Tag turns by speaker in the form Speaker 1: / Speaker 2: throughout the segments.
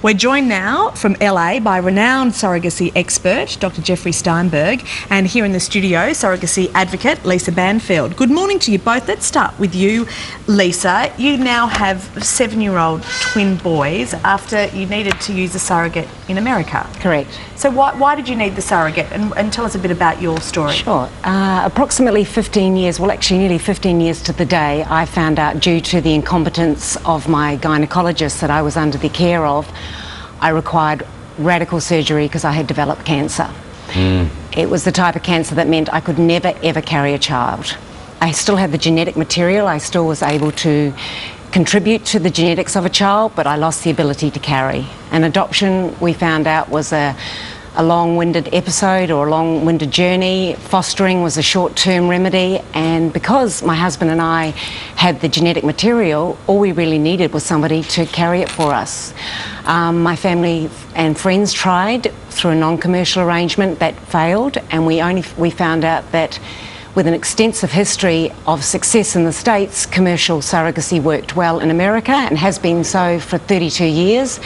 Speaker 1: We're joined now from LA by renowned surrogacy expert, Dr. Jeffrey Steinberg, and here in the studio, surrogacy advocate, Lisa Banfield. Good morning to you both. Let's start with you, Lisa. You now have 7-year-old twin boys after you needed to use a surrogate in America.
Speaker 2: Correct.
Speaker 1: So why did you need the surrogate? And tell us a bit about your story.
Speaker 2: Sure. Approximately 15 years, well actually nearly 15 years to the day, I found out due to the incompetence of my gynaecologist that I was under the care of, I required radical surgery because I had developed cancer. It was the type of cancer that meant I could never ever carry a child. I still had the genetic material, I still was able to contribute to the genetics of a child, but I lost the ability to carry. And adoption, we found out, was a long-winded episode or a long-winded journey. Fostering was a short-term remedy, and because my husband and I had the genetic material, all we really needed was somebody to carry it for us. My family and friends tried through a non-commercial arrangement. That failed, and we found out that with an extensive history of success in the States, commercial surrogacy worked well in America and has been so for 32 years.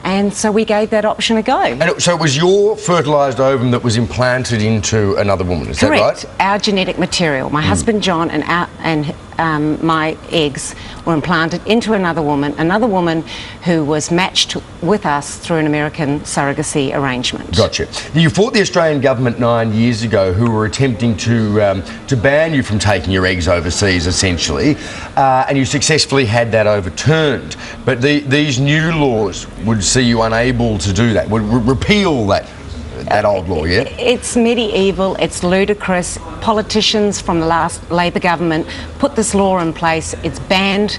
Speaker 2: And so we gave that option a go.
Speaker 3: And so it was your fertilised ovum that was implanted into another woman, is
Speaker 2: Correct.
Speaker 3: that right?
Speaker 2: Our genetic material, my husband John and my eggs were implanted into another woman who was matched with us through an American surrogacy arrangement.
Speaker 3: Gotcha. You fought the Australian government 9 years ago who were attempting to ban you from taking your eggs overseas, essentially, and you successfully had that overturned. But these new laws would see you unable to do that, would repeal that old law, yeah?
Speaker 2: It's medieval, it's ludicrous. Politicians from the last Labor government put this law in place. It's banned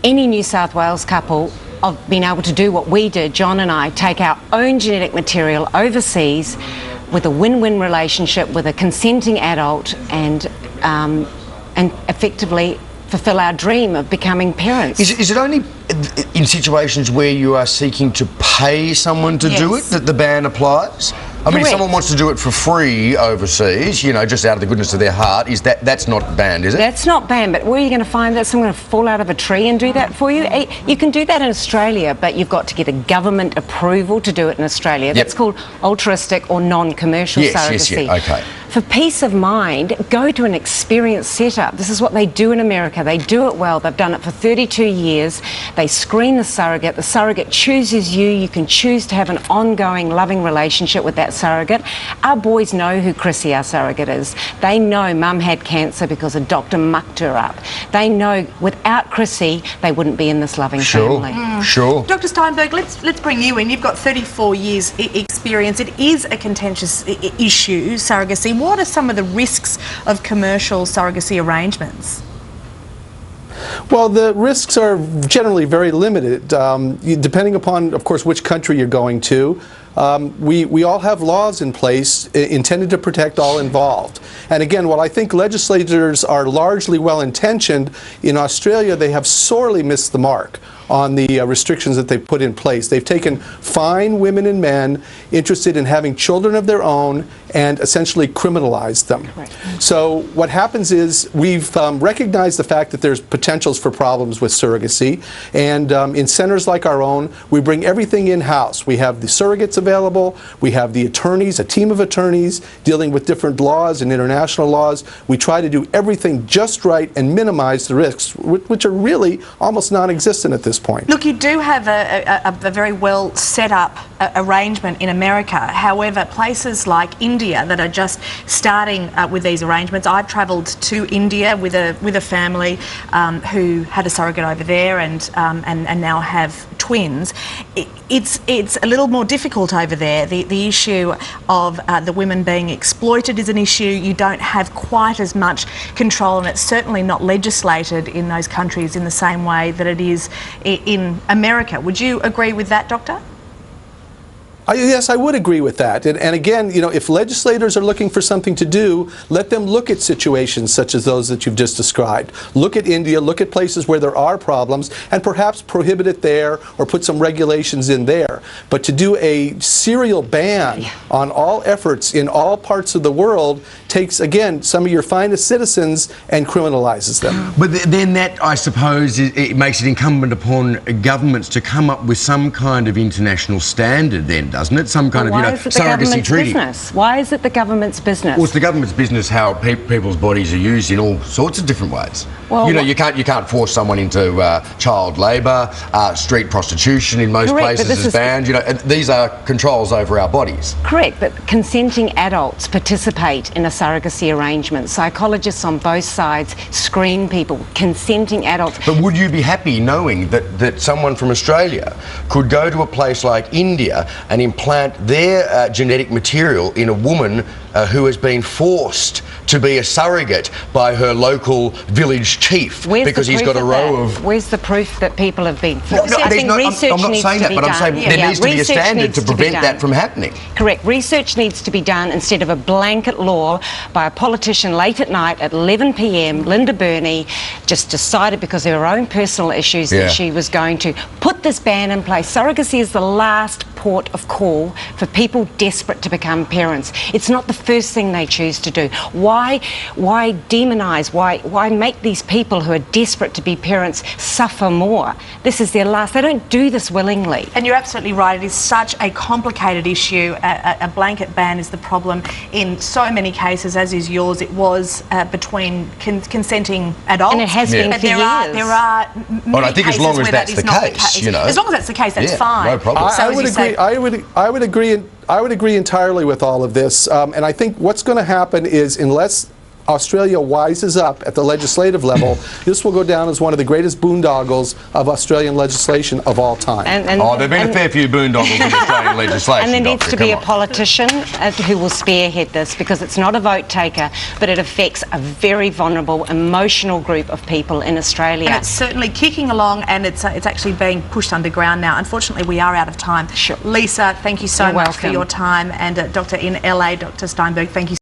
Speaker 2: any New South Wales couple of being able to do what we did, John and I, take our own genetic material overseas with a win-win relationship with a consenting adult and effectively fulfill our dream of becoming parents.
Speaker 3: Is it only in situations where you are seeking to pay someone to do it that the ban applies? I mean, if someone wants to do it for free overseas, you know, just out of the goodness of their heart, that's not banned, is it?
Speaker 2: That's not banned, but where are you going to find that? Someone going to fall out of a tree and do that for you? You can do that in Australia, but you've got to get a government approval to do it in Australia. That's called altruistic or non-commercial surrogacy.
Speaker 3: Yes, okay.
Speaker 2: For peace of mind, go to an experienced setup. This is what they do in America. They do it well. They've done it for 32 years. They screen the surrogate chooses you. You can choose to have an ongoing loving relationship with that surrogate. Our boys know who Chrissy, our surrogate, is. They know Mum had cancer because a doctor mucked her up. They know without Chrissy, they wouldn't be in this loving family.
Speaker 3: Sure.
Speaker 1: Dr. Steinberg, let's bring you in. You've got 34 years experience. It is a contentious issue, surrogacy. What are some of the risks of commercial surrogacy arrangements?
Speaker 4: Well, the risks are generally very limited, depending upon, of course, which country you're going to. We all have laws in place intended to protect all involved. And again, while I think legislators are largely well-intentioned, in Australia they have sorely missed the mark on the restrictions that they've put in place. They've taken fine women and men interested in having children of their own and essentially criminalized them.
Speaker 2: Right.
Speaker 4: So what happens is we've recognized the fact that there's potentials for problems with surrogacy, and in centers like our own, we bring everything in-house. We have the surrogates available, we have the attorneys, a team of attorneys dealing with different laws and international laws. We try to do everything just right and minimize the risks, which are really almost non-existent at this point.
Speaker 1: Look, you do have a very well set up arrangement in America. However, places like India that are just starting with these arrangements. I travelled to India with a family who had a surrogate over there and now have twins. It's a little more difficult over there. The issue of the women being exploited is an issue. You don't have quite as much control, and it's certainly not legislated in those countries in the same way that it is in America. Would you agree with that, Doctor?
Speaker 4: Yes, I would agree with that. And again, you know, if legislators are looking for something to do, let them look at situations such as those that you've just described. Look at India, look at places where there are problems, and perhaps prohibit it there or put some regulations in there. But to do a serial ban on all efforts in all parts of the world takes, again, some of your finest citizens and criminalizes them.
Speaker 3: But then that, I suppose, it makes it incumbent upon governments to come up with some kind of international standard then, doesn't it? Some kind of, you know, surrogacy treaty.
Speaker 2: Why is it the government's business?
Speaker 3: Well, it's the government's business how people's bodies are used in all sorts of different ways.
Speaker 2: Well,
Speaker 3: you know, you can't force someone into child labour, street prostitution in most places is banned. You know, these are controls over our bodies.
Speaker 2: Correct, but consenting adults participate in a surrogacy arrangement. Psychologists on both sides screen people. Consenting adults.
Speaker 3: But would you be happy knowing that someone from Australia could go to a place like India and implant their genetic material in a woman who has been forced to be a surrogate by her local village chief because he's got a row of...
Speaker 2: Where's the proof that people have been forced?
Speaker 3: No, I'm not saying that, but I'm saying there needs to be a standard to prevent that from happening.
Speaker 2: Correct. Research needs to be done instead of a blanket law by a politician late at night at 11 p.m. Linda Burney just decided because of her own personal issues that she was going to put this ban in place. Surrogacy is the last port of call for people desperate to become parents. It's not the first thing they choose to do. Why demonise? Why make these people who are desperate to be parents suffer more? This is their last. They don't do this willingly.
Speaker 1: And you're absolutely right. It is such a complicated issue. A blanket ban is the problem in so many cases, as is yours. It was between consenting adults.
Speaker 2: And it has been for years.
Speaker 1: There are many
Speaker 3: I think
Speaker 1: cases
Speaker 3: as long as
Speaker 1: where
Speaker 3: that's
Speaker 1: that is
Speaker 3: the
Speaker 1: not
Speaker 3: case, you know.
Speaker 1: As long as that's the case, that's fine.
Speaker 3: No problem.
Speaker 4: I would agree entirely with all of this, and I think what's going to happen is unless Australia wises up at the legislative level, this will go down as one of the greatest boondoggles of Australian legislation of all time.
Speaker 3: There have been a fair few boondoggles in Australian legislation.
Speaker 2: And there needs to be a politician who will spearhead this, because it's not a vote taker, but it affects a very vulnerable, emotional group of people in Australia.
Speaker 1: And it's certainly kicking along, and it's actually being pushed underground now. Unfortunately, we are out of time.
Speaker 2: Sure.
Speaker 1: Lisa, thank you so much for
Speaker 2: welcome.
Speaker 1: your time, and Doctor in LA, Dr. Steinberg, thank you.